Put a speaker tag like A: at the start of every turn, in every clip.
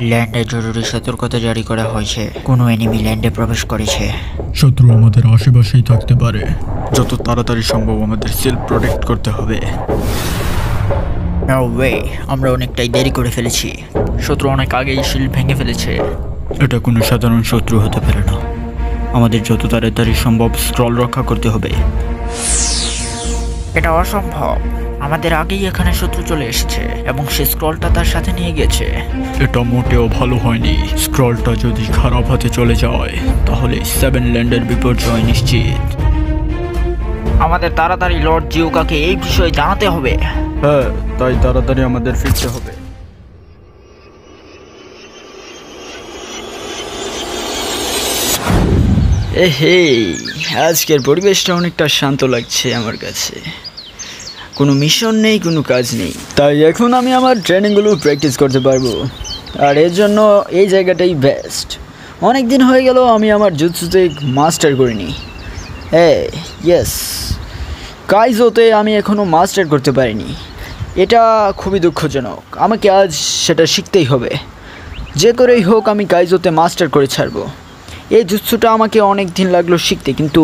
A: ল্যান্ডে জরুরি সতর্কতা জারি করা হয়েছে। কোনো এনিমি ল্যান্ডে প্রবেশ করেছে।
B: শত্রু আমাদের আশেপাশেই থাকতে পারে। যত তাড়াতাড়ি সম্ভব আমাদের সেলফ প্রোটেক্ট করতে হবে।
A: নো ওয়ে, আমরা অনেকটাই দেরি করে ফেলেছি। শত্রু অনেক আগেই শিল্ড ভেঙে ফেলেছে।
B: এটা কোনো সাধারণ শত্রু হতে পারে না। আমাদের যত তাড়াতাড়ি সম্ভব স্ক্রল রক্ষা করতে হবে।
A: এটা অসম্ভব। আমাদের আগেই এখানে শত্রু চলে এসেছে এবং সে স্ক্রলটা তার সাথে নিয়ে গেছে।
B: এটা মোটেও ভালো হয়নি। স্ক্রলটা যদি খারাপ হাতে চলে যায় তাহলে 7 ল্যান্ডের বিপর্যয় নিশ্চিত।
A: আমাদের তাড়াতাড়ি লর্ড জিওকাকে এই বিষয়ে জানাতে হবে।
B: হ্যাঁ, তাই তাড়াতাড়ি আমাদের ফিরতে হবে।
C: হে, আজকের পরিবেশটা অনেকটা শান্ত লাগছে আমার কাছে। কোনো মিশন নেই, কোনো কাজ নেই, তাই এখন আমি আমার ট্রেনিংগুলো প্র্যাকটিস করতে পারবো। আর এর জন্য এই জায়গাটাই বেস্ট। অনেক দিন হয়ে গেল আমি আমার জুৎসুতে মাস্টার করিনি। ইয়েস, কাইজোতে আমি এখনও মাস্টার করতে পারিনি। এটা খুবই দুঃখজনক। আমাকে আজ সেটা শিখতেই হবে। যে করেই হোক আমি কাইজোতে মাস্টার করে ছাড়বো। এই জুৎসুটা আমাকে অনেক দিন লাগলো শিখতে, কিন্তু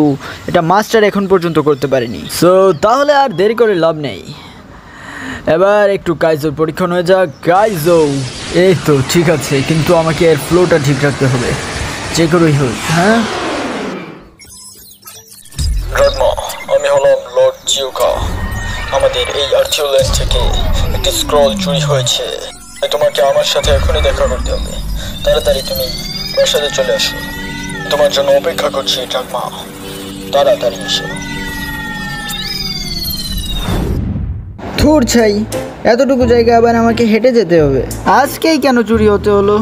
C: এটা মাস্টার এখন পর্যন্ত করতে পারিনি। সো তাহলে আর দেরি করে লাভ নেই। এবার একটু কাইজোর পরীক্ষণ হয়ে যাক। কাইজো, এই তো ঠিক আছে, কিন্তু আমাকে এর ফ্লোটা ঠিক রাখতে হবে যে করেই হোক। হ্যাঁ,
B: আমি হলাম লর্ড জিওকা। আমাদের এই আর্থিও ল্যান্ড থেকে একটি স্ক্রল চুরি হয়েছে। তোমাকে আমার সাথে এখনই দেখা করতে হবে। তাড়াতাড়ি তুমি প্রাসাদে চলে আসো। তোমার জন্য অপেক্ষা করছি ড্রাগমা। তাড়াতাড়ি এসো।
C: থুর ছাই, এতটুকু জায়গা আবার আমাকে হেঁটে যেতে হবে। আজকেই কেন চুরি হতে হলো?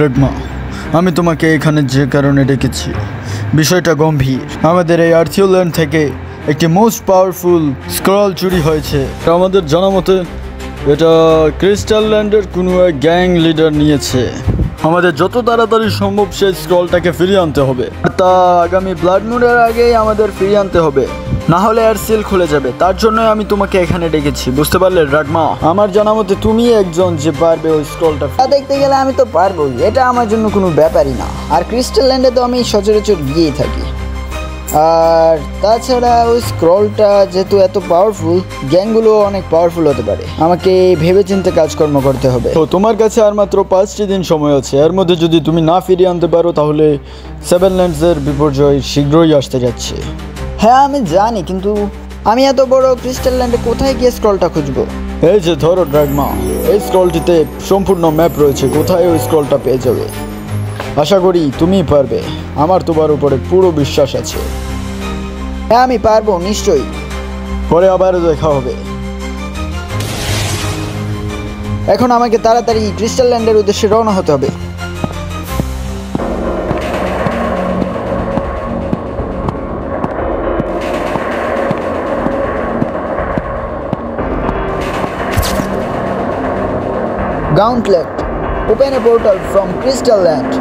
B: ড্রাগমা, আমি তোমাকে এখানে যে কারণে ডেকেছি বিষয়টা গম্ভীর। আমাদের এই আর্থিও ল্যান্ড থেকে একটি মোস্ট পাওয়ারফুল স্ক্রল চুরি হয়েছে। আমাদের জানা মতে এটা ক্রিস্টাল ল্যান্ডের কোনো এক গ্যাং লিডার নিয়েছে। আমাদের যত তাড়াতাড়ি সম্ভব সেই স্ক্রলটাকে ফিরিয়ে আনতে হবে। তা আগামী ব্লাড মুনের আগেই আমাদের ফিরিয়ে আনতে হবে, না হলে আর সিল খুলে যাবে। তার জন্যই আমি তোমাকে এখানে ডেকেছি, বুঝতে পারলে ড্রাগমা? আমার জানা মতে তুমি একজন যে পারবে ওই স্ক্রলটা
C: দেখতে গেলে আমি তো পারবোই, এটা আমার জন্য কোনো ব্যাপারই না। আর ক্রিস্টাল ল্যান্ডে তো আমি সচরাচর গিয়েই থাকি। আর তাছাড়া ওই স্ক্রলটা যেহেতু এত পাওয়ারফুল, গ্যাংগুলো অনেক পাওয়ারফুল হতে পারে। আমাকে ভেবেচিন্তে কাজকর্ম করতে হবে।
B: তো তোমার কাছে আর মাত্র 5টি দিন সময় আছে। এর মধ্যে যদি তুমি না ফিরিয়ে আনতে পারো তাহলে 7 ল্যান্ডসের বিপর্যয় শীঘ্রই আসতে যাচ্ছে।
C: হ্যাঁ আমি জানি, কিন্তু আমি এত বড় ক্রিস্টাল ল্যান্ডে কোথায় গিয়ে স্ক্রলটা খুঁজবো?
B: এই যে ধরো ড্রাগমা, এই স্ক্রলটিতে সম্পূর্ণ ম্যাপ রয়েছে। কোথায় ওই স্ক্রলটা পেয়ে যাবে। আশা করি তুমি পারবে। আমার তোমার উপরে পুরো বিশ্বাস আছে।
C: হ্যাঁ আমি পারবো, নিশ্চয়ই।
B: পরে আবার দেখা হবে।
C: এখন আমাকে তাড়াতাড়ি ক্রিস্টাল ল্যান্ডের উদ্দেশ্যে রওনা হতে হবে। Gauntlet. Open a portal from Crystal Land.